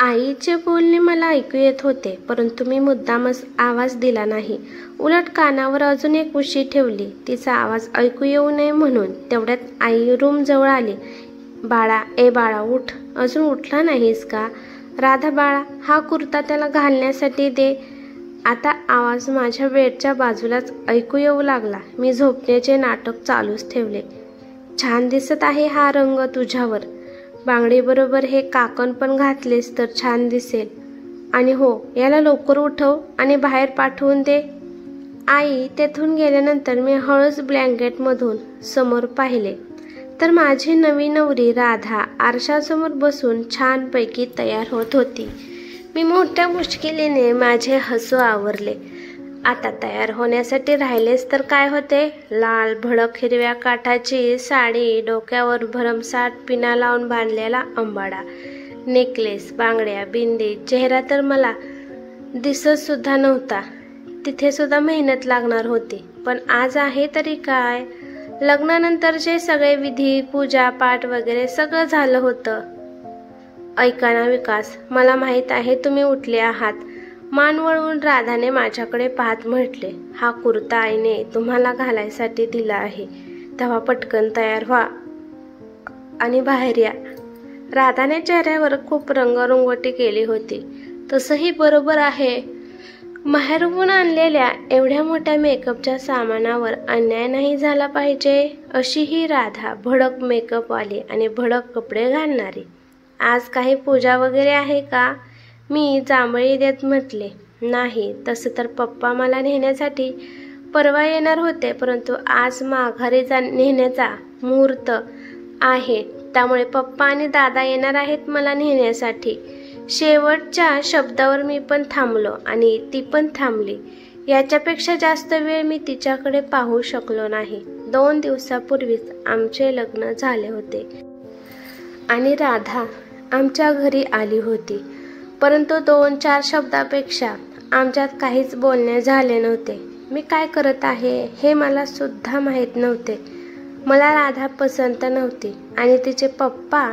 आईचे बोलणे मला ऐकू येत होते, परंतु मी मुद्दामच आवाज दिला नाही. उलट कानावर अजून एक उशी ठेवली, तिचा आवाज ऐकू येऊ नये म्हणून. तेवढ्यात आई रूम जवळ आली. बाळा, ए बाळा उठ, अजून उठला नाहीस का? राधा बाळा, हा कुर्ता त्याला घालण्यासाठी दे. आता आवाज माझ्या बेडच्या बाजूलाच ऐकू येऊ लागला. मी झोपण्याचे नाटक चालूच ठेवले. छान दिसत आहे हा रंग तुझ्यावर. बांगडीबरोबर हे काकण पण घातलेस तर छान दिसेल. आणि हो, याला लवकर उठव आणि बाहेर पाठवून दे. आई तेथून गेल्यानंतर मी हळूच ब्लँकेटमधून समोर पाहिले तर माझी नवी नवरी राधा आरशासमोर बसून छानपैकी तयार होत होती. मी मोठ्या मुश्किलीने माझे हसू आवरले. आता तयार होण्यासाठी राहिलेच तर काय होते. लाल भडक हिरव्या काठाची साडी, डोक्यावर भरमसाठ पिना लावून बांधलेला अंबाडा, नेकलेस, बांगड्या, बिंदी. चेहरा तर मला दिसत सुद्धा नव्हता. तिथे सुद्धा मेहनत लागणार होती. पण आज आहे तरी काय. लग्नानंतरचे सगळे विधी, पूजा पाठ वगैरे सगळं झालं होतं. ऐका ना विकास, मला माहीत आहे तुम्ही उठले आहात. मान वळवून राधाने माझ्याकडे पाहत म्हटले, हा कुर्ता आईने तुम्हाला घालायसाठी दिला आहे. तेव्हा पटकन तयार व्हा आणि बाहेर या. राधाने चेहऱ्यावर खूप रंगरंगोटी केली होती. तसंही बरोबर आहे. माहेरहून आणलेल्या एवढ्या मोठ्या मेकअपच्या सामानावर अन्याय नाही झाला पाहिजे. अशी ही राधा भडक मेकअपवाली आणि भडक कपडे घालणारी. आज काही पूजा वगैरे आहे का? मी जांभळी देत म्हटले. नाही, तसं तर पप्पा मला नेण्यासाठी परवा येणार होते, परंतु आज माघारी नेण्याचा मुहूर्त आहे. त्यामुळे पप्पा आणि दादा येणार आहेत मला नेण्यासाठी. शेवटच्या शब्दावर मी पण थांबलो आणि ती पण थांबली. याच्यापेक्षा जास्त वेळ मी तिच्याकडे पाहू शकलो नाही. 2 दिवसापूर्वीच आमचे लग्न झाले होते आणि राधा आमच्या घरी आली होती. परंतु 2-4 शब्दापेक्षा आमच्यात काहीच बोलणे झाले नव्हते. मी काय करत आहे हे मला सुद्धा माहीत नव्हते. मला राधा पसंत नव्हती आणि तिचे पप्पा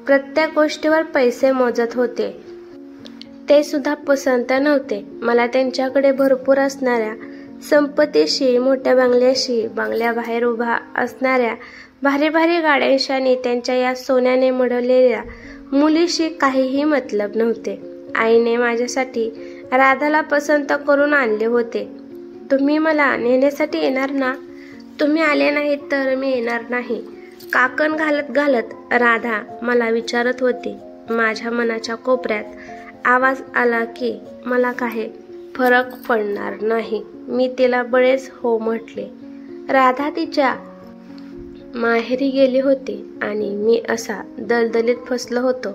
प्रत्येक गोष्टीवर पैसे मोजत होते. ते सुद्धा पसंत नव्हते. मला त्यांच्याकडे भरपूर असणाऱ्या संपत्तीशी, मोठ्या बंगल्याशी, बंगल्याबाहेर उभा असणाऱ्या भारी भारी गाड्यांशी आणि त्यांच्या या सोन्याने मढवलेल्या मुलीशी काहीही मतलब नव्हते. आईने माझ्यासाठी राधाला पसंत करून आणले होते. तुम्ही मला नेण्यासाठी येणार ना? तुम्ही आले नाहीत तर मी येणार नाही. काकण घालत घालत राधा मला विचारत होती. माझ्या मनाच्या कोपऱ्यात आवाज आला की मला काही फरक पडणार नाही. मी तिला बळेच हो म्हटले. राधा तिच्या माहेरी गेली होती आणि मी असा दलदलीत फसलो होतो.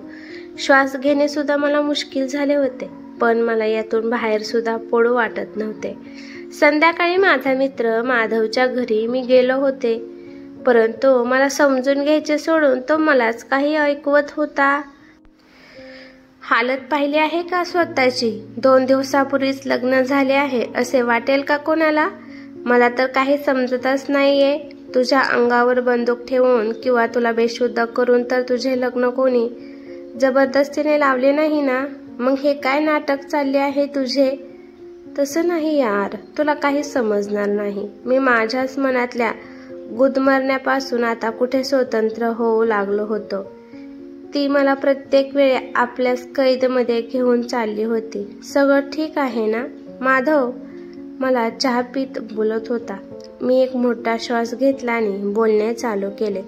श्वास घेणे सुद्धा मला मुश्किल झाले होते. पण मला यातून बाहेर सुद्धा पडू वाटत नव्हते. संध्याकाळी माझा मित्र माधवच्या घरी मी गेलो होते, परंतु मला समजून घ्यायचे सोडून तो मलाच काही ऐकवत होता. हालत पाहिली आहे का स्वतःची? 2 दिवसापूर्वीच लग्न झाले आहे असे वाटेल का कोणाला? मला तर काही समजतच नाहीये. तुझ्या अंगावर बंदूक ठेवून किंवा तुला बेशुद्ध करून तर तुझे लग्न कोणी जबरदस्तीने लावले नाही ना? मग हे काय नाटक चालले आहे तुझे? तसं नाही यार, तुला काही समजणार नाही. मी माझ्याच मनातल्या गुदमरण्यापासून आता कुठे स्वतंत्र होऊ लागलो होतो. ती मला प्रत्येक वेळी आपल्याच कैदमध्ये घेऊन चालली होती. सगळं ठीक आहे ना? माधव मला चहा पीत बोलत होता. मी एक मोठा श्वास घेतला आणि बोलणे चालू केले.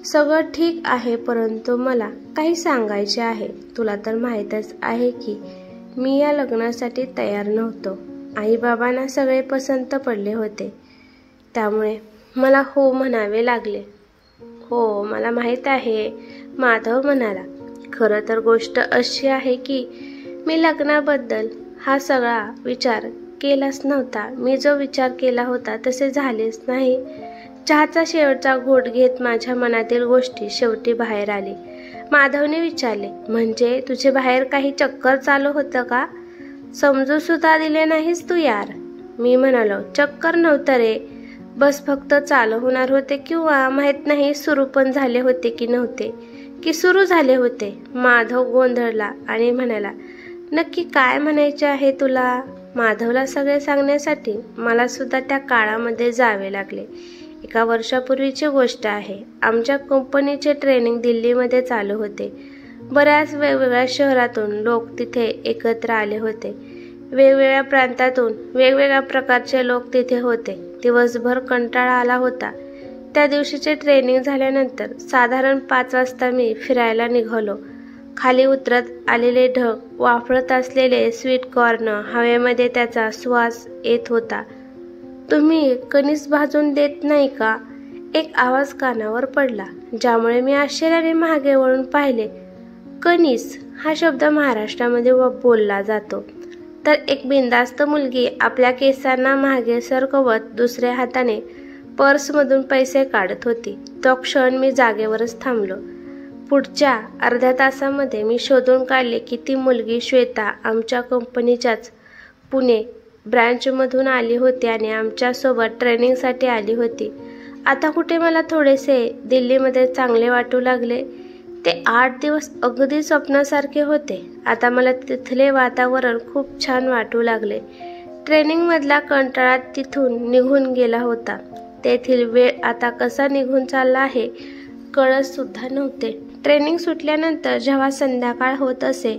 सगळं ठीक आहे, परंतु मला काही सांगायचे आहे. तुला तर माहीतच आहे की मी या लग्नासाठी तयार नव्हतो. आई बाबांना सगळे पसंत पडले होते, त्यामुळे मला हो म्हणावे लागले. हो, मला माहीत आहे, माधव म्हणाला. खरं तर गोष्ट अशी आहे की मी लग्नाबद्दल हा सगळा विचार केलाच नव्हता. मी जो विचार केला होता तसे झालेच नाही. चहाचा शेवटचा घोट घेत माझ्या मनातील गोष्टी शेवटी बाहेर आली. माधवने विचारले, म्हणजे तुझे बाहेर काही चक्कर चालू होतं का? समजू सुद्धा दिले नाहीस तू यार. मी म्हणालो, चक्कर नव्हतं रे, बस फक्त चालू होणार होते किंवा माहीत नाही सुरू पण झाले होते की नव्हते. की सुरू झाले होते. माधव गोंधळला आणि म्हणाला, नक्की काय म्हणायचे आहे तुला? माधवला सगळे सांगण्यासाठी मला सुद्धा त्या काळामध्ये जावे लागले. एका वर्षापूर्वीची गोष्ट आहे. आमच्या कंपनीचे ट्रेनिंग दिल्लीमध्ये चालू होते. बऱ्याच वेगवेगळ्या शहरातून लोक तिथे एकत्र आले होते. वेगवेगळ्या प्रांतातून वेगवेगळ्या प्रकारचे लोक तिथे होते. दिवसभर कंटाळा आला होता. त्या दिवशीचे ट्रेनिंग झाल्यानंतर साधारण 5 वाजता मी फिरायला निघालो. खाली उतरत आलेले ढग, वाफळत असलेले स्वीट कॉर्न, हवेमध्ये त्याचा सुवास येत होता. तुम्ही कणीस भाजून देत नाही का? एक आवाज कानावर पडला, ज्यामुळे मी आश्चर्याने मागे वळून पाहिले. कणीस हा शब्द महाराष्ट्रामध्ये बोलला जातो. तर एक बिनधास्त मुलगी आपल्या केसांना मागे सरकवत दुसऱ्या हाताने पर्समधून पैसे काढत होती. तो क्षण मी जागेवरच थांबलो. पुढच्या अर्ध्या तासामध्ये मी शोधून काढले की ती मुलगी श्वेता आमच्या कंपनीच्याच पुणे ब्रँचमधून आली होती आणि आमच्यासोबत ट्रेनिंगसाठी आली होती. आता कुठे मला थोडेसे दिल्लीमध्ये चांगले वाटू लागले. ते 8 दिवस अगदी स्वप्नासारखे होते. आता मला तिथले वातावरण खूप छान वाटू लागले. ट्रेनिंगमधला कंटाळा तिथून निघून गेला होता. तेथील वेळ आता कसा निघून चालला आहे कळत सुद्धा नव्हते. ट्रेनिंग सुटल्यानंतर जेव्हा संध्याकाळ होत असे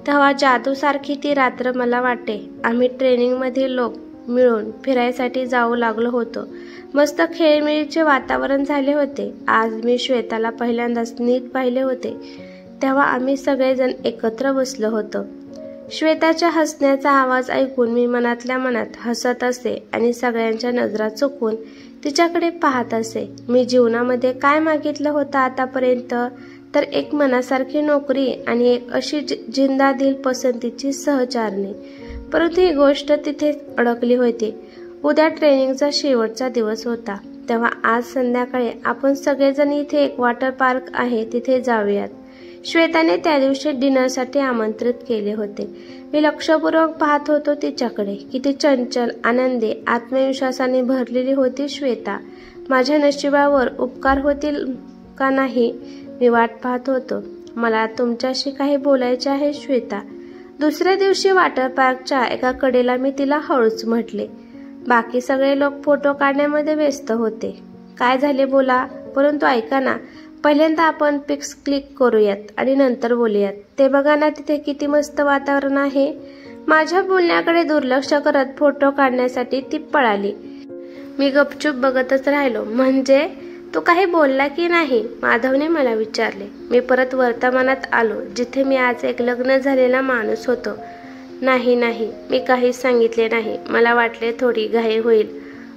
तेव्हा जादूसारखी ती रात्र मला वाटे. आम्ही ट्रेनिंगमधील लोक मिळून फिरायसाठी जाऊ लागलो होतो. मस्त खेळमेळीचे वातावरण झाले होते. आज मी श्वेताला पहिल्यांदाच नीट पाहिले होते तेव्हा आम्ही सगळेजण एकत्र बसलो होतो. श्वेताच्या हसण्याचा आवाज ऐकून मी मनातल्या मनात हसत असे आणि सगळ्यांच्या नजरा चुकवून तिच्याकडे पाहत असे. मी जीवनामध्ये काय मागितलं होतं आतापर्यंत? तर एक मनासारखी नोकरी आणि एक अशी जिंदादिल पसंतीची सहचारणी. परंतु ही गोष्ट तिथेच अडकली होती. उद्या ट्रेनिंगचा शेवटचा दिवस होता. तेव्हा आज संध्याकाळी आपण सगळेजण इथे एक वॉटर पार्क आहे तिथे जाऊयात. श्वेताने त्या दिवशी डिनरसाठी आमंत्रित केले होते. मी लक्षपूर्वक पाहत होतो तिच्याकडे. किती चंचल, आनंदी, आत्मविश्वासाने भरलेली होती श्वेता. माझ्या नशिबावर उपकार होतील का नाही मी वाट पाहत होतो. मला तुमच्याशी काही बोलायचे आहे श्वेता. दुसऱ्या दिवशी वॉटर पार्कच्या एका कडेला मी तिला हळूच म्हटले. बाकी सगळे लोक फोटो काढण्यामध्ये व्यस्त होते. काय झाले बोला, परंतु ऐका ना, पहिल्यांदा आपण पिक्स क्लिक करूयात आणि नंतर बोलूयात. ते बघा ना तिथे किती मस्त वातावरण आहे. माझ्या बोलण्याकडे दुर्लक्ष करत फोटो काढण्यासाठी ती पळाली. मी गपचूप बघतच राहिलो. म्हणजे तू काही बोलला की नाही? माधवने मला विचारले. मी परत वर्तमानात आलो जिथे मी आज एक लग्न झालेला माणूस होतो. नाही, मी काहीच सांगितले नाही. मला वाटले थोडी घाई होईल.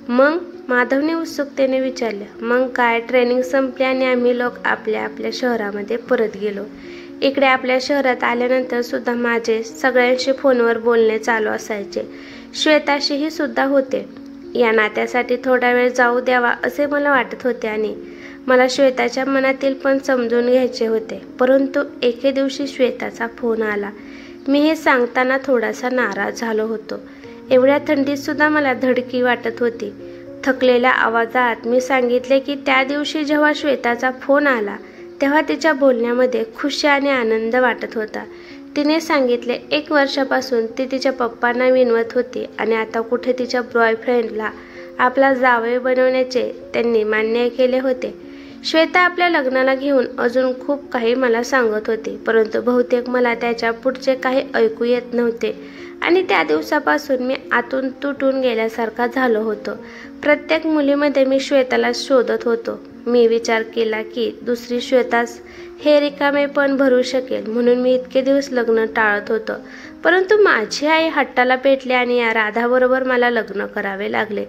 मग? माधवने उत्सुकतेने विचारले. मग काय, ट्रेनिंग संपली आणि आम्ही लोक आपल्या आपल्या शहरामध्ये परत गेलो. इकडे आपल्या शहरात आल्यानंतर सुद्धा माझे सगळ्यांशी फोनवर बोलणे चालू असायचे. श्वेताशीही सुद्धा होते. या नात्यासाठी थोडा वेळ जाऊ द्यावा असे मला वाटत होते आणि मला श्वेताच्या मनातील पण समजून घ्यायचे होते. परंतु एके दिवशी श्वेताचा फोन आला. मी हे सांगताना थोडासा नाराज झालो होतो. एवढ्या थंडीत सुद्धा मला धडकी वाटत होती. थकलेल्या आवाजात मी सांगितले की त्या दिवशी जेव्हा श्वेताचा फोन आला तेव्हा तिच्या बोलण्यामध्ये खुशी आणि आनंद वाटत होता. तिने सांगितले 1 वर्षापासून ती तिच्या पप्पांना विनवत होती आणि आता कुठे तिच्या बॉयफ्रेंडला आपला जावई बनवण्याचे त्यांनी मान्य केले होते. श्वेता आपल्या लग्नाला घेऊन अजून खूप काही मला सांगत होती, परंतु बहुतेक मला त्याच्या पुढचे काही ऐकू येत नव्हते आणि त्या दिवसापासून मी आतून तुटून गेल्यासारखा झालो होतो. प्रत्येक मुलीमध्ये मी श्वेताला शोधत होतो. मी विचार केला की दुसरी श्वेताच हे रिकामे पण भरू शकेल म्हणून मी इतके दिवस लग्न टाळत होतो. परंतु माझी आई हट्टाला पेटली आणि या राधाबरोबर मला लग्न करावे लागले.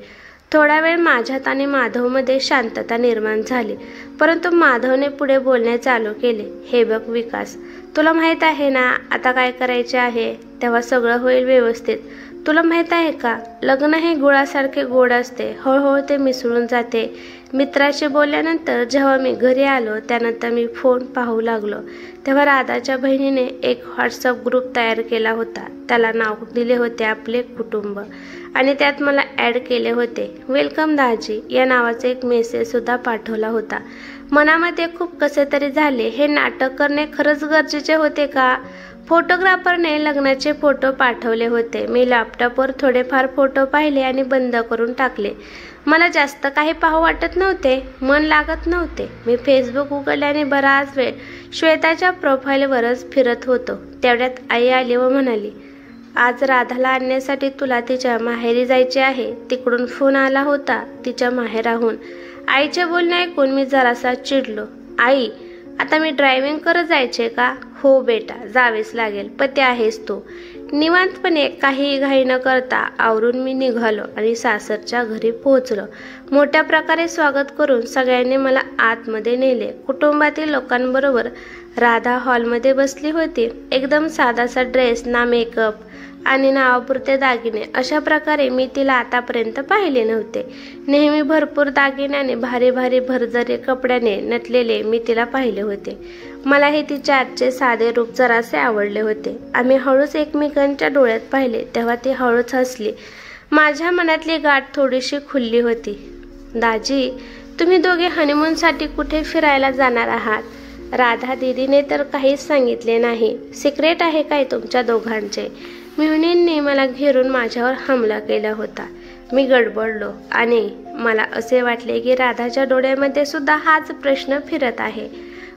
थोडा वेळ माझ्यात आणि माधवमध्ये शांतता निर्माण झाली, परंतु माधवने पुढे बोलणे चालू केले. हे बघ विकास, तुला माहीत आहे ना आता काय करायचे आहे? तेव्हा सगळं होईल व्यवस्थित. तुला माहीत आहे का, लग्न हे गुळासारखे गोड असते. हळूहळू ते मिसळून जाते. मित्राशी बोलल्यानंतर जेव्हा मी घरी आलो त्यानंतर मी फोन पाहू लागलो तेव्हा राधाच्या बहिणीने एक व्हॉट्सअप ग्रुप तयार केला होता. त्याला नाव दिले होते आपले कुटुंब आणि त्यात मला ॲड केले होते. वेलकम दाजी या नावाचा एक मेसेज सुद्धा पाठवला होता. मनामध्ये खूप कसे तरी झाले. हे नाटक करणे खरंच गरजेचे होते का? फोटोग्राफरने लग्नाचे फोटो पाठवले होते. मी लॅपटॉपवर थोडेफार फोटो पाहिले आणि बंद करून टाकले. मला जास्त काही पाहू वाटत नव्हते, मन लागत नव्हते. मी फेसबुक उघडल्याने बराच वेळ श्वेताच्या प्रोफाईलवरच फिरत होतो. तेवढ्यात आई आली व म्हणाली, आज राधाला आणण्यासाठी तुला तिच्या माहेरी जायचे आहे. तिकडून फोन आला होता तिच्या माहेराहून. आईचे बोलणे ऐकून मी जरासा चिडलो. आई, आता मी ड्रायव्हिंग करत जायचे का? हो बेटा, जावेच लागेल, पती आहेस तू. निवांतपणे काही घाई न करता आवरून मी निघालो आणि सासरच्या घरी पोहोचलो. मोठ्या प्रकारे स्वागत करून सगळ्यांनी मला आतमध्ये नेले. कुटुंबातील लोकांबरोबर राधा हॉलमध्ये बसली होती. एकदम साधासा ड्रेस, ना मेकअप आणि नावापुरते दागिने, अशा प्रकारे मी तिला आतापर्यंत पाहिले नव्हते. नेहमी भरपूर दागिन्याने, भारी भारी भरजरी कपड्याने नटलेले मी तिला पाहिले होते. मलाही तिचे आजचे साधे रूप जरासे आवडले होते. आम्ही हळूच एकमेकांच्या डोळ्यात पाहिले तेव्हा ती हळूच हसली. माझ्या मनातली गाठ थोडीशी खुलली होती. दाजी, तुम्ही दोघे हनीमूनसाठी कुठे फिरायला जाणार आहात? राधा दीदीने तर काहीच सांगितले नाही. सिक्रेट आहे काय तुमच्या दोघांचे? मिहुनींनी मला घेरून माझ्यावर हमला केला होता. मी गडबडलो आणि मला असे वाटले की राधाच्या डोळ्यामध्ये सुद्धा हाच प्रश्न फिरत आहे.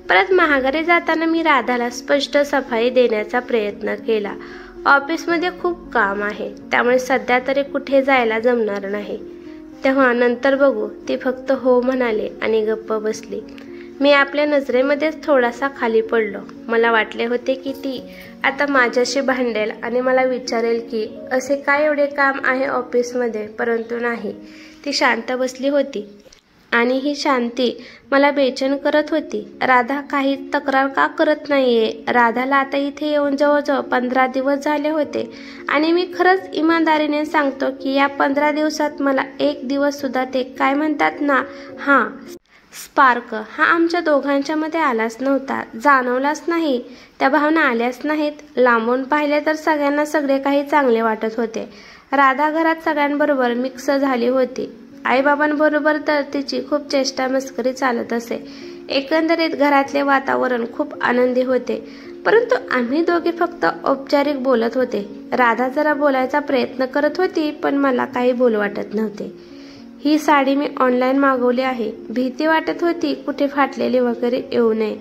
परत माघारी जाताना मी राधाला स्पष्ट सफाई देण्याचा प्रयत्न केला. ऑफिसमध्ये खूप काम आहे, त्यामुळे सध्या तरी कुठे जायला जमणार नाही. तेव्हा नंतर बघू, ती फक्त हो म्हणाले आणि गप्प बसली. मी आपल्या नजरेमध्येच थोडासा खाली पडलो. मला वाटले होते की ती आता माझ्याशी भांडेल आणि मला विचारेल की असे काय एवढे काम आहे ऑफिसमध्ये, परंतु नाही. ती शांत बसली होती आणि ही शांती मला बेचैन करत होती. राधा काही तक्रार का करत नाहीये? राधाला आता इथे येऊन जवळजवळ 15 दिवस झाले होते आणि मी खरंच इमानदारीने सांगतो की या 15 दिवसात मला एक दिवस सुद्धा ते काय म्हणतात ना, स्पार्क हा आमच्या दोघांच्या मध्ये आलाच नव्हता, जाणवलाच नाही. त्या भावना आल्याच नाहीत. लांबून पाहिले तर सगळ्यांना सगळे काही चांगले वाटत होते. राधा घरात सगळ्यांबरोबर मिक्स झाली होती. आईबाबांबरोबर तर तिची खूप चेष्टा मस्करी चालत असे. एकंदरीत घरातले वातावरण खूप आनंदी होते. परंतु आम्ही दोघे फक्त औपचारिक बोलत होते. राधा जरा बोलायचा प्रयत्न करत होती, पण मला काही बोलू वाटत नव्हते. ही साडी मी ऑनलाईन मागवली आहे. भीती वाटत होती कुठे फाटलेली वगैरे येऊ नये.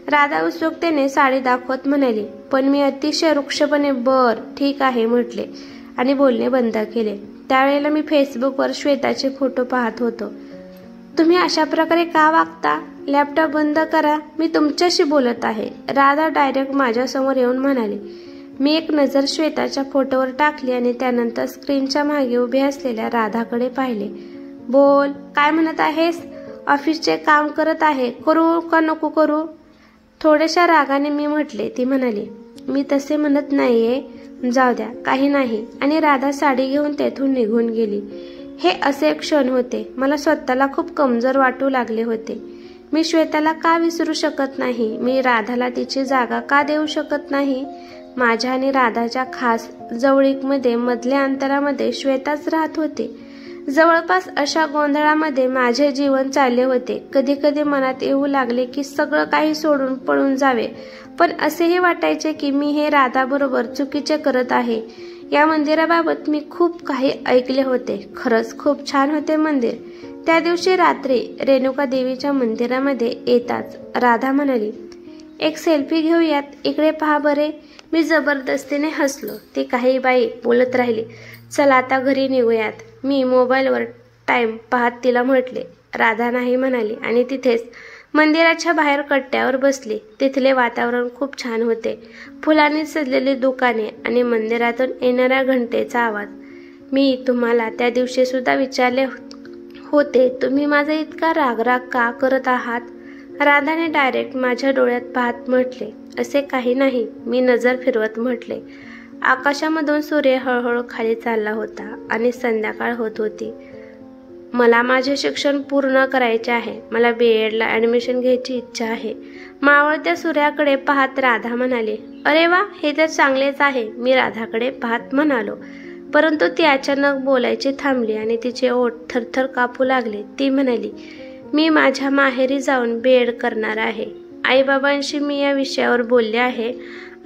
राधा उत्सुकतेने साडी दाखवत म्हणाली, पण मी अतिशय रुक्षपणे बर ठीक आहे म्हटले आणि बोलणे बंद केले. त्यावेळेला मी फेसबुकवर श्वेताचे फोटो पाहत होतो. तुम्ही अशा प्रकारे का वागता? लॅपटॉप बंद करा, मी तुमच्याशी बोलत आहे, राधा डायरेक्ट माझ्यासमोर येऊन म्हणाली. मी एक नजर श्वेताच्या फोटोवर टाकली आणि त्यानंतर स्क्रीनच्या मागे उभी असलेल्या राधाकडे पाहिले. बोल, काय म्हणत आहेस? ऑफिसचे काम करत आहे, करू का नको करू? थोड्याशा रागाने मी म्हटले. ती म्हणाली, मी तसे म्हणत नाहीये, जाऊ द्या, काही नाही. आणि राधा साडी घेऊन तेथून निघून गेली. हे असे क्षण होते. मला स्वतःला खूप कमजोर वाटू लागले होते. मी श्वेताला का विसरू शकत नाही? मी राधाला तिची जागा का देऊ शकत नाही? माझ्या आणि राधाच्या खास जवळीकमध्ये मधल्या अंतरामध्ये श्वेताच राहत होती. जवळपास अशा गोंधळामध्ये माझे जीवन चालले होते. कधी कधी मनात येऊ लागले की सगळं काही सोडून पळून जावे, पण असेही वाटायचे की मी हे राधाबरोबर चुकीचे करत आहे. या मंदिराबाबत मी खूप काही ऐकले होते. खरंच खूप छान होते मंदिर. त्या दिवशी रात्री रेणुका देवीच्या मंदिरामध्ये येताच राधा म्हणाली, एक सेल्फी घेऊयात, इकडे पहा बरे. मी जबरदस्तीने हसलो. ती काही बाई बोलत राहिली, चला आता घरी निघूयात. मी मोबाईलवर टाइम पाहत तिला म्हटले. राधा नाही म्हणाली आणि तिथेच मंदिराच्या बाहेर कट्ट्यावर बसली. तिथले वातावरण खूप छान होते. फुलांनी सजलेली दुकाने आणि मंदिरातून येणाऱ्या घंटेचा आवाज. मी तुम्हाला त्या दिवशी सुद्धा विचारले होते, तुम्ही माझा इतका रागराग का करत आहात? राधाने डायरेक्ट माझ्या डोळ्यात पाहत म्हटले, असे काही नाही. मी नजर फिरवत म्हटले. आकाशामधून सूर्य हळूहळू खाली चालला होता आणि संध्याकाळ होत होती. मला माझे शिक्षण पूर्ण करायचे आहे. मला BEdला ॲडमिशन घ्यायची इच्छा आहे. मावळत्या सूर्याकडे पाहत राधा म्हणाली, अरे वा, हे तर चांगलेच आहे. मी राधाकडे पाहत म्हणालो, परंतु ती अचानक बोलायची थांबली आणि तिचे ओठ थरथर कापू लागले. ती म्हणाली, मी माझ्या माहेरी जाऊन B.Ed करणार आहे. आईबाबांशी मी या विषयावर बोलले आहे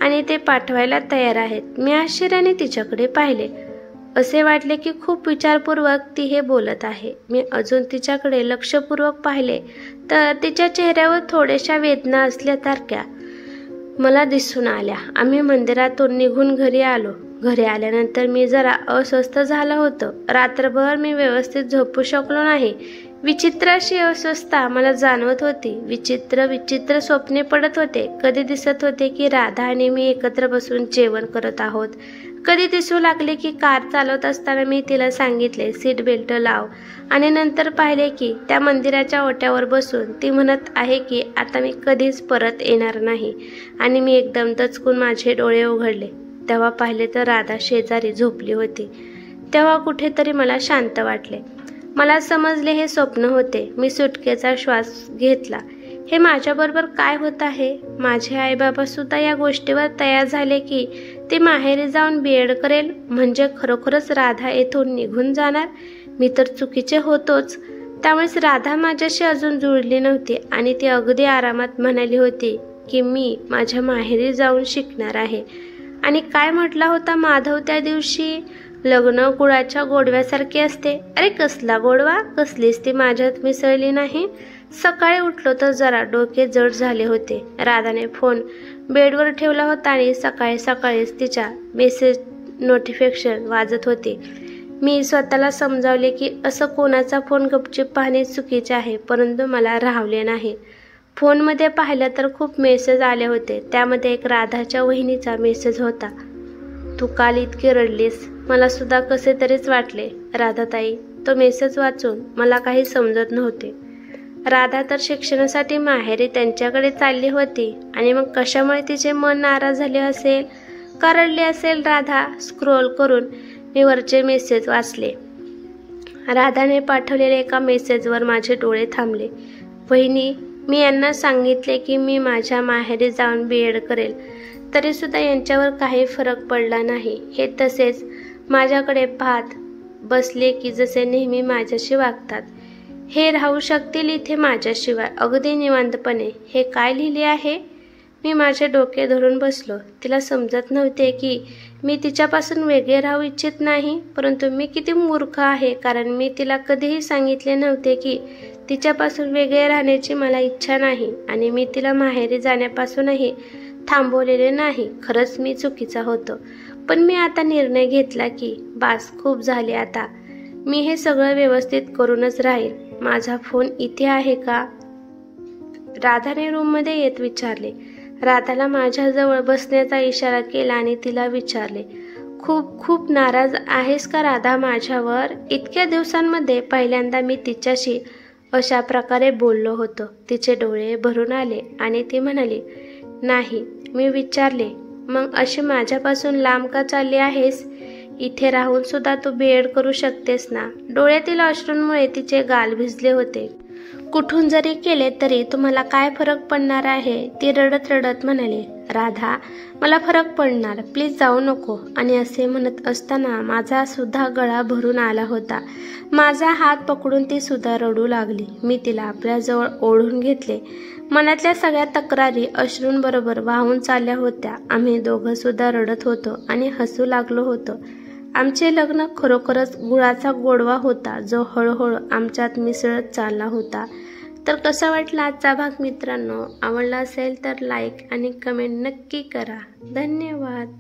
आणि ते पाठवायला तयार आहेत. मी आश्चर्याने तिच्याकडे पाहिले. असे वाटले की खूप विचारपूर्वक ती हे बोलत आहे. मी अजून तिच्याकडे लक्षपूर्वक पाहिले तर तिच्या चेहऱ्यावर थोड्याशा वेदना असल्यासारख्या मला दिसून आल्या. आम्ही मंदिरातून निघून घरी आलो. घरी आल्यानंतर मी जरा अस्वस्थ झालं होतं. रात्रभर मी व्यवस्थित झोपू शकलो नाही. विचित्र अशी अस्वस्थता मला जाणवत होती. विचित्र स्वप्ने पडत होते. कधी दिसत होते की राधा आणि मी एकत्र बसून जेवण करत आहोत. कधी दिसू लागले की कार चालवत असताना मी तिला सांगितले सीट बेल्ट लाव आणि नंतर पाहिले की त्या मंदिराच्या ओट्यावर बसून ती म्हणत आहे की आता मी कधीच परत येणार नाही. आणि मी एकदम दचकून माझे डोळे उघडले. तेव्हा पाहिले तर राधा शेजारी झोपली होती. तेव्हा कुठेतरी मला शांत वाटले. मला समजले हे स्वप्न होते. मी सुटकेचा श्वास घेतला. हे माझ्याबरोबर काय होत आहे? माझे आईबाबा सुद्धा या गोष्टीवर तयार झाले की ती माहेरी जाऊन B.Ed करेल. म्हणजे खरोखरच राधा येथून निघून जाणार. मी तर चुकीचे होतोच. त्यामुळेच राधा माझ्याशी अजून जुळली नव्हती आणि ती अगदी आरामात म्हणाली होती की मी माझ्या माहेरी जाऊन शिकणार आहे. आणि काय म्हटला होता माधव त्या दिवशी? लग्न गुळाच्या गोडव्यासारखे असते. अरे कसला गोडवा? कसलीच ती माझ्यात मिसळली नाही. सकाळी उठलो तर जरा डोके जड झाले होते. राधाने फोन बेडवर ठेवला होता आणि सकाळीच तिच्या मेसेज नोटिफिकेशन वाजत होते. मी स्वतःला समजावले की असं कोणाचा फोन गपचूप पाहणे चुकीचे आहे, परंतु मला राहवले नाही. फोनमध्ये पाहिलं तर खूप मेसेज आले होते. त्यामध्ये एक राधाच्या वहिनीचा मेसेज होता. तू काल इतकी रडलीस. मला सुद्धा कसे तरीच वाटले. राधाताई, तो मेसेज वाचून मला काही समजत नव्हते. राधा तर शिक्षणासाठी माहेरी त्यांच्याकडे चालली होती आणि मग कशामुळे तिचे मन नाराज झाले असेल? का रडली असेल राधा? स्क्रोल करून मी वरचे मेसेज वाचले. राधाने पाठवलेल्या एका मेसेजवर माझे डोळे थांबले. वहिनी, मी यांना सांगितले की मी माझ्या माहेरी जाऊन B.Ed करेल. तरीसुद्धा यांच्यावर काही फरक पडला नाही. हे तसेच माझ्याकडे पाहत बसले की जसे नेहमी माझ्याशी वागतात. हे राहू शकतील इथे माझ्याशिवाय अगदी निवांतपणे. हे काय लिहिले आहे? मी माझे डोके धरून बसलो. तिला समजत नव्हते की मी तिच्यापासून वेगळे राहू इच्छित नाही, परंतु मी किती मूर्ख आहे, कारण मी तिला कधीही सांगितले नव्हते की तिच्यापासून वेगळे राहण्याची मला इच्छा नाही आणि मी तिला माहेरी जाण्यापासूनही थांबवलेले नाही. खरंच मी चुकीचा होतो. पण मी आता निर्णय घेतला की बास, खूप झाले आता. मी हे सगळं व्यवस्थित करूनच राहील. माझा फोन इथे आहे का? राधाने रूममध्ये येत विचारले. राधाला माझ्याजवळ बसण्याचा इशारा केला आणि तिला विचारले, खूप नाराज आहेस का राधा माझ्यावर? इतक्या दिवसांमध्ये पहिल्यांदा मी तिच्याशी अशा प्रकारे बोललो होतो. तिचे डोळे भरून आले आणि ती म्हणाली, नाही. मी विचारले, मग अशी माझ्यापासून लांब का चालली आहेस? इथे राहून सुद्धा तू B.Ed करू शकतेस ना? डोळ्यातील अश्रूंमुळे तिचे गाल भिजले होते. कुठून जरी केले तरी तुम्हाला काय फरक पडणार आहे? ती रडत म्हणाली. राधा, मला फरक पडणार. प्लीज जाऊ नको. आणि असे म्हणत असताना माझा सुद्धा गळा भरून आला होता. माझा हात पकडून ती सुद्धा रडू लागली. मी तिला आपल्याजवळ ओढून घेतले. मनातल्या सगळ्या तक्रारी अश्रूंबरोबर वाहून चालल्या होत्या. आम्ही दोघं सुद्धा रडत होतो आणि हसू लागलो होतो. आमचे लग्न खरोखरच गुळाचा गोडवा होता, जो हळूहळू आमच्यात मिसळत चालला होता. तर कसा वाटला आजचा भाग मित्रांनो? आवडला असेल तर लाईक आणि कमेंट नक्की करा. धन्यवाद.